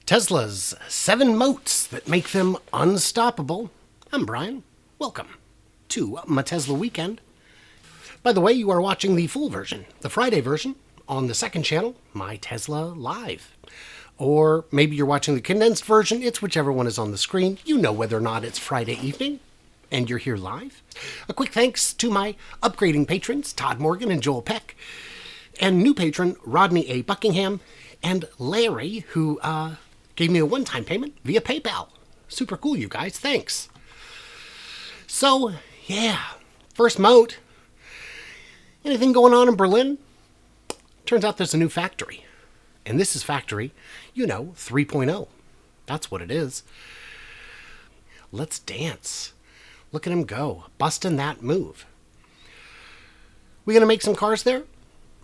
Tesla's 7 moats that make them unstoppable. I'm Brian. Welcome to my Tesla Weekend. By the way, you are watching the full version, the Friday version, on the second channel, My Tesla Live. Or maybe you're watching the condensed version. It's whichever one is on the screen. You know whether or not it's Friday evening and you're here live. A quick thanks to my upgrading patrons, Todd Morgan and Joel Peck, and new patron Rodney A. Buckingham, and Larry, who gave me a one-time payment via PayPal. Super cool, you guys. Thanks. So, yeah, first moat. Anything going on in Berlin? Turns out there's a new factory. And this is factory, 3.0. That's what it is. Let's dance. Look at him go, busting that move. We gonna make some cars there?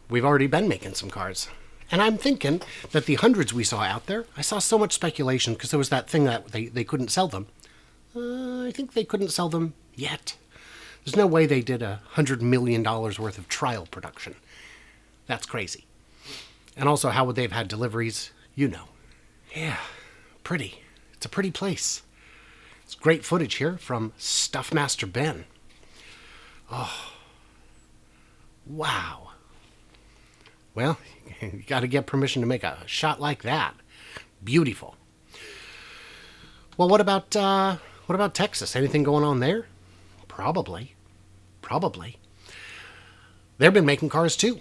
We've already been making some cars. And I'm thinking that the hundreds we saw out there, I saw so much speculation because there was that thing that they couldn't sell them. I think they couldn't sell them yet. There's no way they did $100 million worth of trial production. That's crazy. And also, how would they have had deliveries? Yeah, pretty. It's a pretty place. It's great footage here from Stuffmaster Ben. Oh, wow. Well, you got to get permission to make a shot like that. Beautiful. Well, what about Texas? Anything going on there? Probably. They've been making cars too.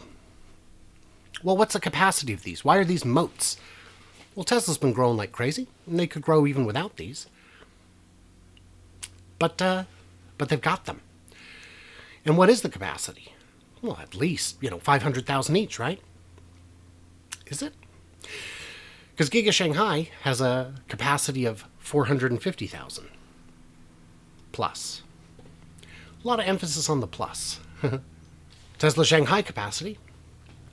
Well, what's the capacity of these? Why are these moats? Well, Tesla's been growing like crazy, and they could grow even without these. But they've got them. And what is the capacity? Well, at least, 500,000 each, right? Is it? Because Giga Shanghai has a capacity of 450,000 plus. A lot of emphasis on the plus. Tesla Shanghai capacity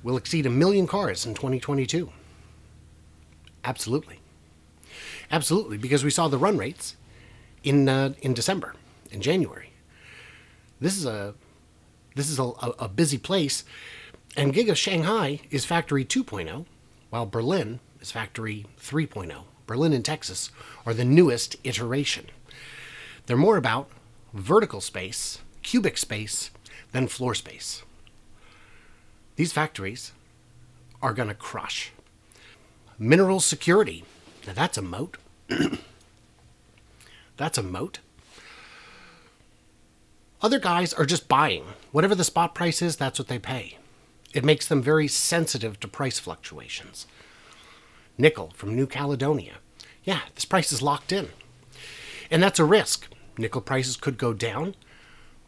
will exceed 1 million cars in 2022. Absolutely. Absolutely, because we saw the run rates in December, in January. This is a busy place, and Giga Shanghai is factory 2.0, while Berlin is factory 3.0. Berlin and Texas are the newest iteration. They're more about vertical space, cubic space, than floor space. These factories are going to crush. Mineral security. Now that's a moat. That's a moat. Other guys are just buying. Whatever the spot price is, that's what they pay. It makes them very sensitive to price fluctuations. Nickel from New Caledonia. Yeah, this price is locked in. And that's a risk. Nickel prices could go down,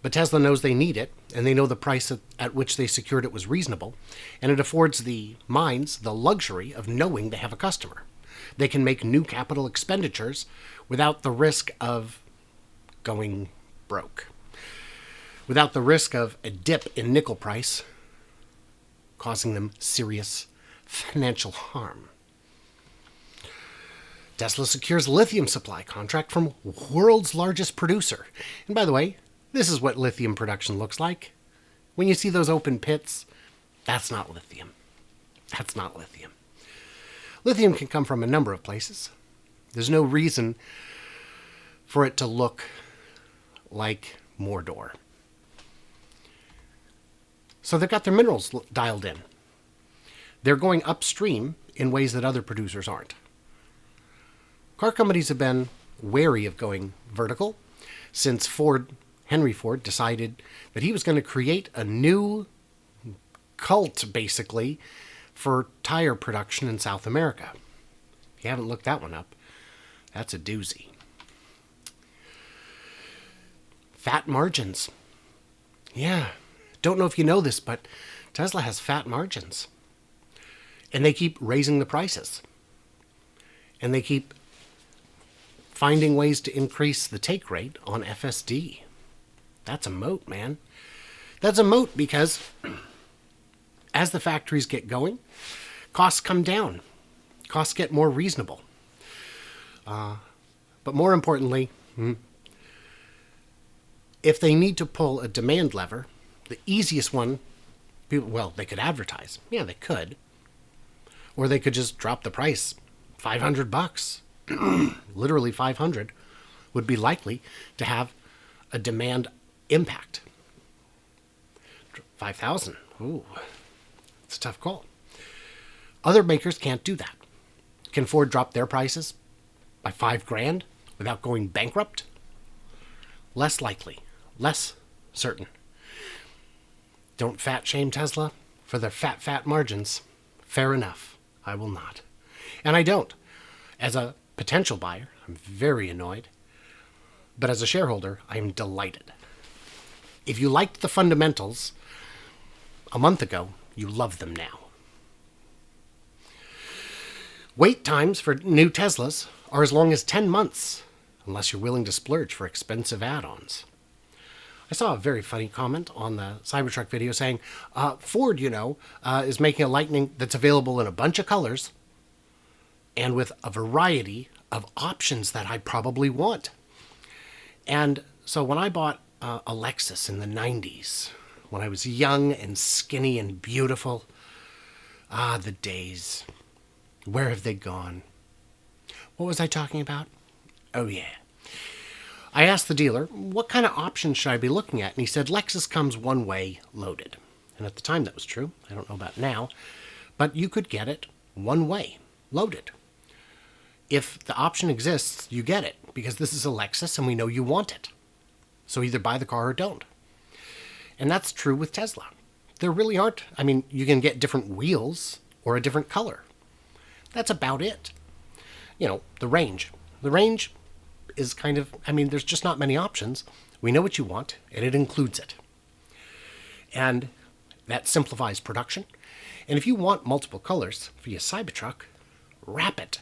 but Tesla knows they need it, and they know the price at which they secured it was reasonable, and it affords the mines the luxury of knowing they have a customer. They can make new capital expenditures without the risk of going broke. Without the risk of a dip in nickel price causing them serious financial harm. Tesla secures lithium supply contract from world's largest producer. And by the way, this is what lithium production looks like. When you see those open pits, that's not lithium. That's not lithium. Lithium can come from a number of places. There's no reason for it to look like Mordor. So they've got their minerals dialed in. They're going upstream in ways that other producers aren't. Car companies have been wary of going vertical since Henry Ford decided that he was going to create a new cult, basically, for tire production in South America. If you haven't looked that one up, that's a doozy. Fat margins. Yeah. Don't know if you know this, but Tesla has fat margins. And they keep raising the prices. And they keep finding ways to increase the take rate on FSD. That's a moat, man. That's a moat because as the factories get going, costs come down. Costs get more reasonable. But more importantly, if they need to pull a demand lever, the easiest one, they could advertise. Yeah, they could. Or they could just drop the price $500, literally 500, would be likely to have a demand impact. 5,000, ooh, it's a tough call. Other makers can't do that. Can Ford drop their prices by $5,000 without going bankrupt? Less likely, less certain. Don't fat shame Tesla for their fat margins. Fair enough. I will not. And I don't. As a potential buyer, I'm very annoyed. But as a shareholder, I am delighted. If you liked the fundamentals a month ago, you love them now. Wait times for new Teslas are as long as 10 months, unless you're willing to splurge for expensive add-ons. I saw a very funny comment on the Cybertruck video saying, Ford, is making a Lightning that's available in a bunch of colors and with a variety of options that I probably want. And so when I bought a Lexus in the 90s, when I was young and skinny and beautiful, the days. Where have they gone? What was I talking about? Oh, yeah. I asked the dealer, what kind of options should I be looking at? And he said, Lexus comes one way loaded. And at the time that was true. I don't know about now. But you could get it one way loaded. If the option exists, you get it. Because this is a Lexus and we know you want it. So either buy the car or don't. And that's true with Tesla. There really aren't. I mean, you can get different wheels or a different color. That's about it. The range. The range is kind of, there's just not many options. We know what you want, and it includes it. And that simplifies production. And if you want multiple colors for your Cybertruck, wrap it.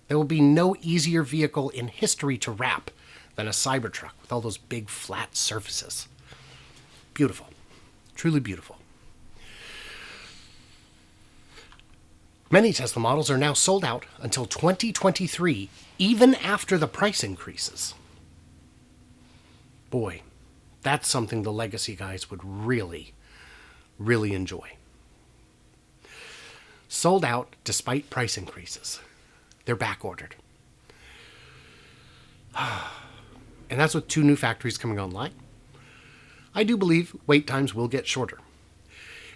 There will be no easier vehicle in history to wrap than a Cybertruck with all those big flat surfaces. Beautiful. Truly beautiful. Many Tesla models are now sold out until 2023, even after the price increases. Boy, that's something the legacy guys would really, really enjoy. Sold out despite price increases. They're back ordered. And that's with 2 new factories coming online. I do believe wait times will get shorter.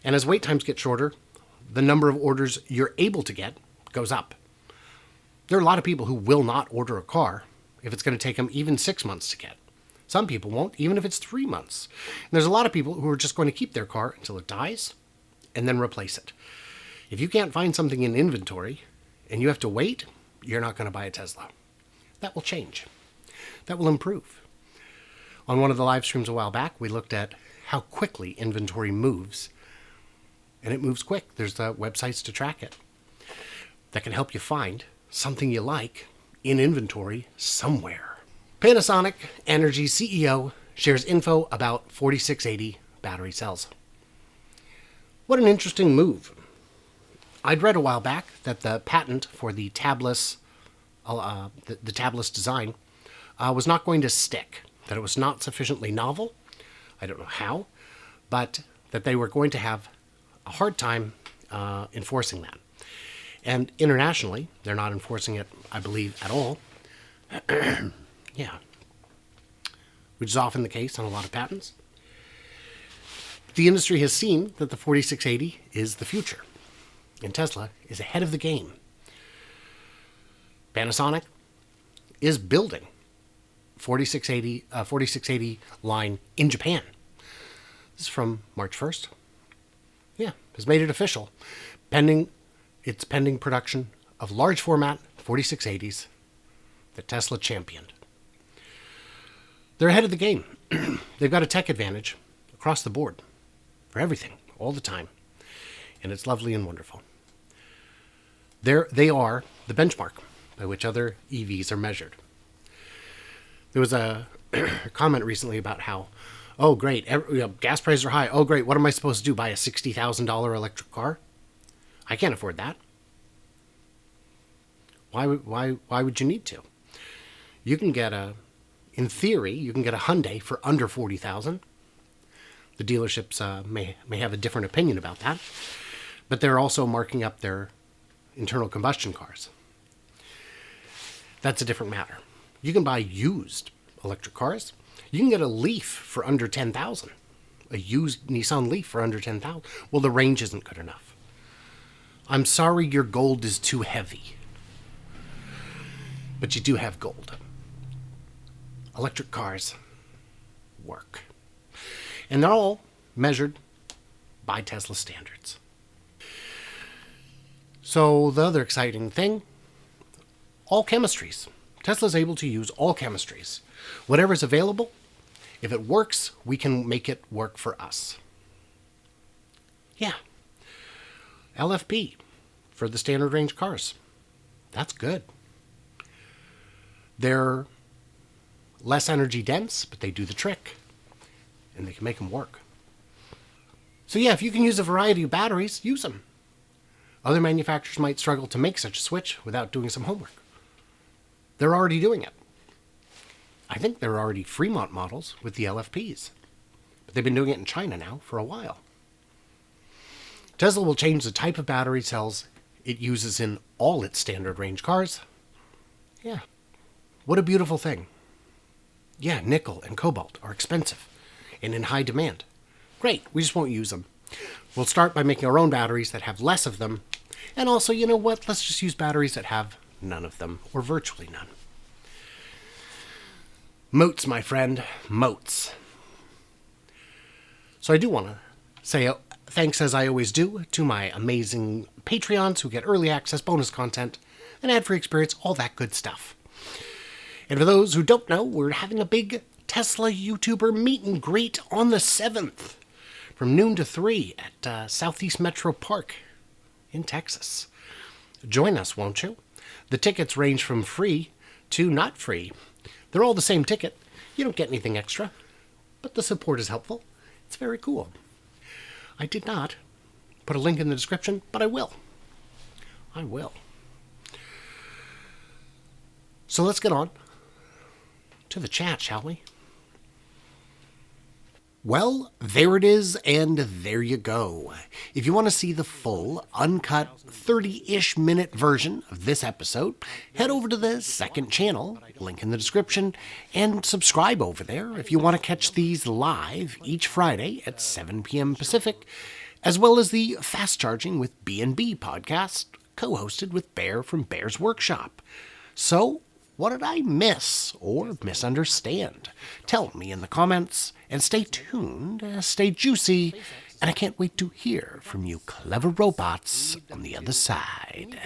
And as wait times get shorter, the number of orders you're able to get goes up. There are a lot of people who will not order a car if it's going to take them even 6 months to get. Some people won't, even if it's 3 months. And there's a lot of people who are just going to keep their car until it dies and then replace it. If you can't find something in inventory and you have to wait, you're not going to buy a Tesla. That will change. That will improve. On one of the live streams a while back, we looked at how quickly inventory moves. And it moves quick. There's websites to track it that can help you find something you like in inventory somewhere. Panasonic Energy CEO shares info about 4680 battery cells. What an interesting move. I'd read a while back that the patent for the tabless design was not going to stick, that it was not sufficiently novel. I don't know how, but that they were going to have a hard time enforcing that. And internationally, they're not enforcing it, I believe, at all. Yeah. Which is often the case on a lot of patents. The industry has seen that the 4680 is the future, and Tesla is ahead of the game. Panasonic is building 4680 line in Japan. This is from March 1st. Yeah, has made it official. Pending production of large format 4680s that Tesla championed. They're ahead of the game. They've got a tech advantage across the board for everything, all the time. And it's lovely and wonderful. They are the benchmark by which other EVs are measured. There was a comment recently about how, oh, great, gas prices are high. Oh, great, what am I supposed to do? Buy a $60,000 electric car? I can't afford that. Why would you need to? You can get in theory, you can get a Hyundai for under $40,000. The dealerships may have a different opinion about that, but they're also marking up their internal combustion cars. That's a different matter. You can buy used electric cars. You can get a Leaf for under 10,000. A used Nissan Leaf for under 10,000. Well, the range isn't good enough. I'm sorry your gold is too heavy. But you do have gold. Electric cars work. And they're all measured by Tesla standards. So the other exciting thing, all chemistries. Tesla's able to use all chemistries. Whatever's available, if it works, we can make it work for us. Yeah. LFP for the standard range cars. That's good. They're less energy dense, but they do the trick. And they can make them work. So yeah, if you can use a variety of batteries, use them. Other manufacturers might struggle to make such a switch without doing some homework. They're already doing it. I think there are already Fremont models with the LFPs. But they've been doing it in China now for a while. Tesla will change the type of battery cells it uses in all its standard range cars. Yeah. What a beautiful thing. Yeah, nickel and cobalt are expensive and in high demand. Great, we just won't use them. We'll start by making our own batteries that have less of them. And also, you know what? Let's just use batteries that have none of them, or virtually none. Moats, my friend. Moats. So I do want to say thanks, as I always do, to my amazing Patreons who get early access, bonus content, an ad-free experience, all that good stuff. And for those who don't know, we're having a big Tesla YouTuber meet and greet on the 7th from noon to 3 at Southeast Metro Park in Texas. Join us, won't you? The tickets range from free to not free. They're all the same ticket. You don't get anything extra, but the support is helpful. It's very cool. I did not put a link in the description, but I will. I will. So let's get on to the chat, shall we? Well, there it is, and there you go. If you want to see the full, uncut, 30-ish minute version of this episode, head over to the second channel, link in the description, and subscribe over there if you want to catch these live each Friday at 7 p.m. Pacific, as well as the Fast Charging with B&B podcast, co-hosted with Bear from Bear's Workshop. So, what did I miss or misunderstand? Tell me in the comments, and stay tuned, stay juicy, and I can't wait to hear from you clever robots on the other side.